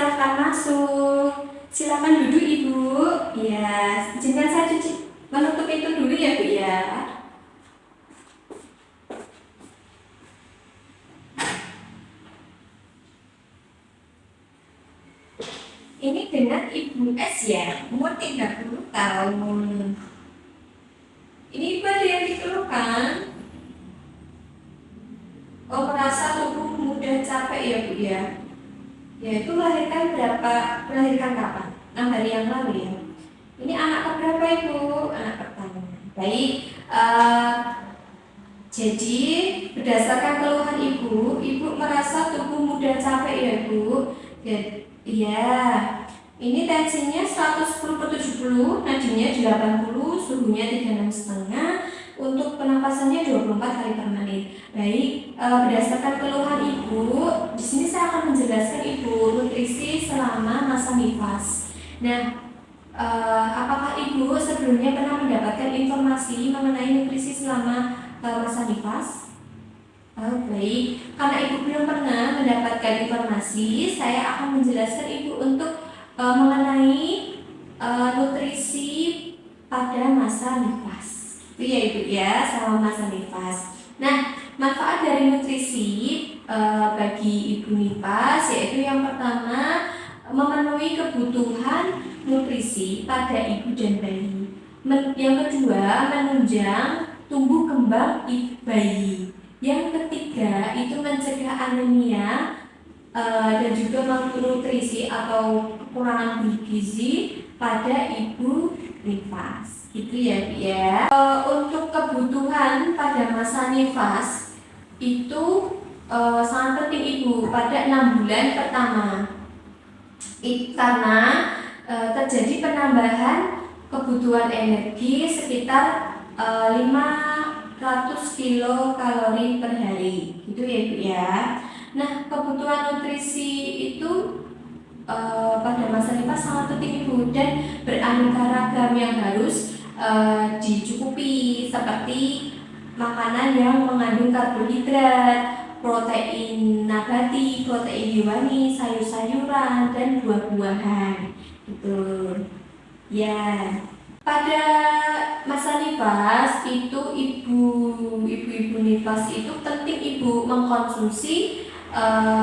silakan masuk. Silakan duduk Ibu. Ya, izinkan saya menutup itu dulu ya Bu ya. Ini dengan Ibu S ya, umur 30 tahun. Ini Ibu ada yang dikeluhkan? Oh, merasa tubuh mudah capek ya Bu ya. Ya, itu melahirkan kapan? 6 hari yang lalu ya. Ini anak keberapa Ibu? Anak pertama. Baik, jadi berdasarkan keluhan Ibu merasa tubuh mudah capek ya Bu. Ya, ini tensinya 110/70, nadinya 80, suhunya 36,5, untuk pernapasannya 24 kali per menit. Baik, berdasarkan keluhan Ibu, di sini saya akan menjelaskan Ibu nutrisi selama masa nifas. Nah, apakah Ibu sebelumnya pernah mendapatkan informasi mengenai nutrisi selama masa nifas? Baik, karena Ibu belum pernah mendapatkan informasi, saya akan menjelaskan Ibu untuk mengenai nutrisi pada masa nifas. Itu ya Ibu ya, selama masa nifas. Nah, manfaat dari nutrisi bagi Ibu nifas yaitu yang pertama, memenuhi kebutuhan nutrisi pada ibu dan bayi. Yang kedua, menunjang tumbuh kembang bayi. Yang ketiga, itu mencegah anemia dan juga malnutrisi atau kekurangan gizi pada ibu nifas. Gitu ya Bu ya. Untuk kebutuhan pada masa nifas itu sangat penting Ibu pada 6 bulan pertama. Karena terjadi penambahan kebutuhan energi sekitar 500 kilokalori per hari, gitu ya Bu ya. Nah, kebutuhan nutrisi itu pada masa nifas sangat penting Ibu, dan beraneka ragam yang harus dicukupi, seperti makanan yang mengandung karbohidrat, protein nabati, protein hewani, sayur-sayuran, dan buah-buahan. Gitu. Ya. Pada masa nifas itu ibu-ibu nifas itu penting Ibu mengkonsumsi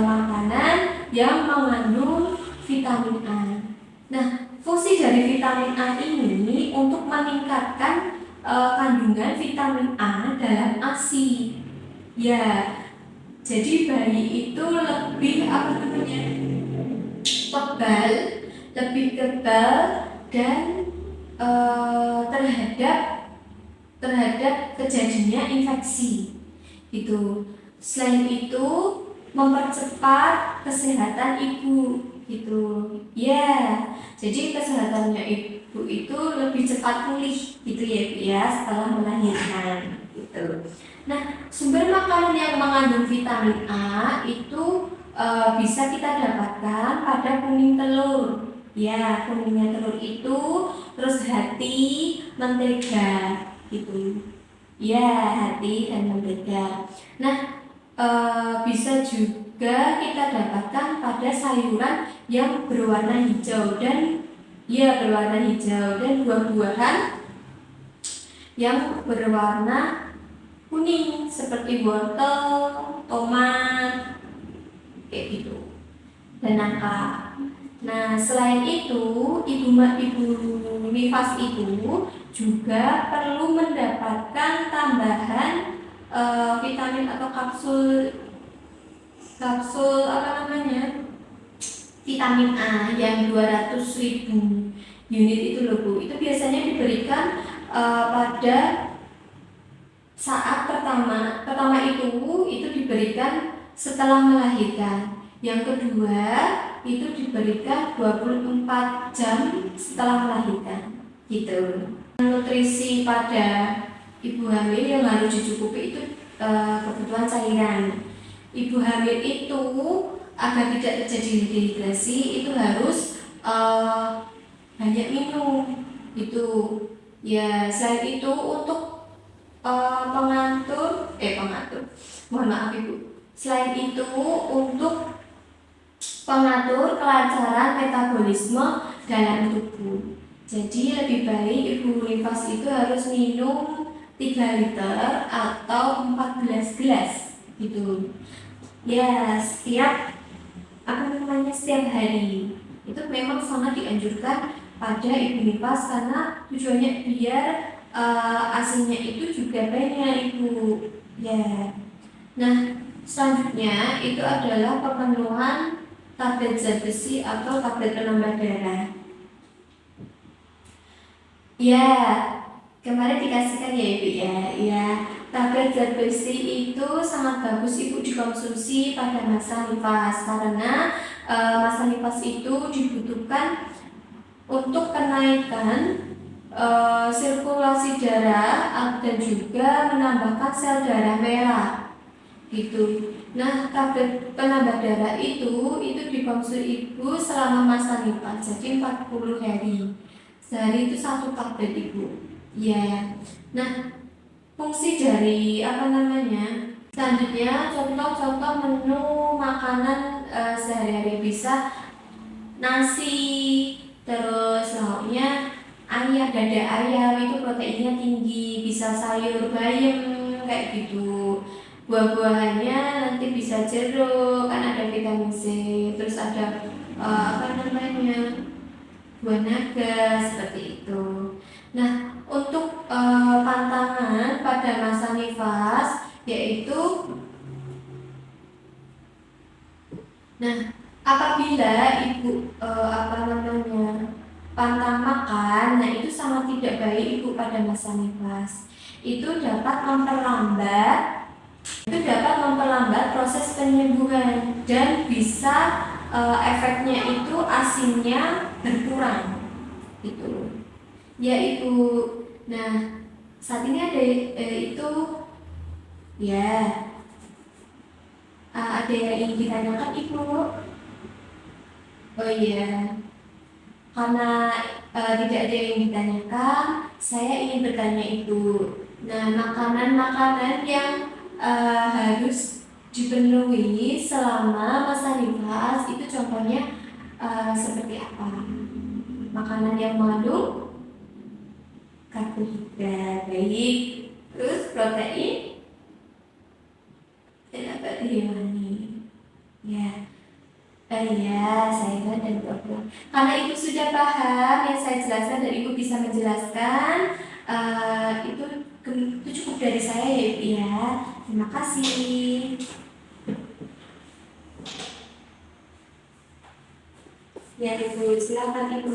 makanan yang mengandung vitamin A. Nah, fungsi dari vitamin A ini untuk meningkatkan kandungan vitamin A dalam ASI. Ya, jadi bayi itu lebih tebal dan terhadap kejadiannya infeksi. Gitu. Selain itu, mempercepat kesehatan ibu. Gitu. Ya, jadi kesehatannya ibu itu lebih cepat pulih, gitu ya Bu ya, setelah melahirkan. Gitu. Nah, sumber makanan yang mengandung vitamin A itu bisa kita dapatkan pada kuning telur. Ya, kuningnya telur itu, terus hati, mentega, gitu. Ya, hati dan mentega. Nah, bisa juga kita dapatkan pada sayuran yang berwarna hijau dan buah-buahan yang berwarna kuning seperti wortel, tomat, kayak gitu, dan nangka. Nah, selain itu, ibu nifas itu juga perlu mendapatkan tambahan vitamin atau kapsul vitamin A yang 200.000 unit itu loh Bu. Itu biasanya diberikan pada saat pertama itu diberikan setelah melahirkan. Yang kedua itu diberikan 24 jam setelah melahirkan, gitu. Nutrisi pada ibu hamil yang harus dicukupi itu kebutuhan cairan. Ibu hamil itu agar tidak terjadi dehidrasi itu harus banyak minum, gitu. Ya, selain itu untuk mohon maaf Ibu. Selain itu untuk pengatur kelancaran metabolisme dalam tubuh. Jadi lebih baik ibu nifas itu harus minum 3 liter atau 14 gelas gitu. Ya, setiap hari. Itu memang sangat dianjurkan pada ibu nifas karena tujuannya biar ASINnya itu juga banyak ibu. Ya. Nah, selanjutnya itu adalah pemenuhan tablet zat besi atau tablet penambah darah. Ya, kemarin dikasihkan ya ibu ya. Ya, tablet zat besi itu sangat bagus ibu dikonsumsi pada masa nifas karena masa nifas itu dibutuhkan untuk kenaikan sirkulasi darah dan juga menambahkan sel darah merah gitu. Nah, tablet penambah darah itu dikonsumsi ibu selama masa nifas, jadi 40 hari. Sehari itu 1 tablet ibu. Ya. Nah, fungsi dari selanjutnya contoh-contoh menu makanan sehari-hari bisa nasi, terus lauknya ayam, dada ayam itu proteinnya tinggi, bisa sayur bayam kayak gitu. Buah-buahannya nanti bisa jeruk, kan ada vitamin C, terus ada buah naga seperti itu. Nah, untuk pantangan pada masa nifas yaitu apabila ibu pantang makan, nah itu sangat tidak baik ibu pada masa nifas. Itu dapat memperlambat proses penyembuhan dan bisa efeknya itu ASINnya berkurang gitu. Ya ibu. Nah, saat ini ada itu ya ada yang ingin ditanyakan ibu? Oh iya, karena tidak ada yang ditanyakan, saya ingin bertanya ibu. Nah, makanan-makanan yang harus dipenuhi selama masa nifas itu contohnya seperti apa? Makanan yang mengandung karbohidrat baik, terus protein dan abadi hewani. Ya. Iya, saya dan program. Karena ibu sudah paham yang saya jelaskan dan ibu bisa menjelaskan, itu cukup dari saya ya ibu ya. Terima kasih. Ya ibu, silakan ibu.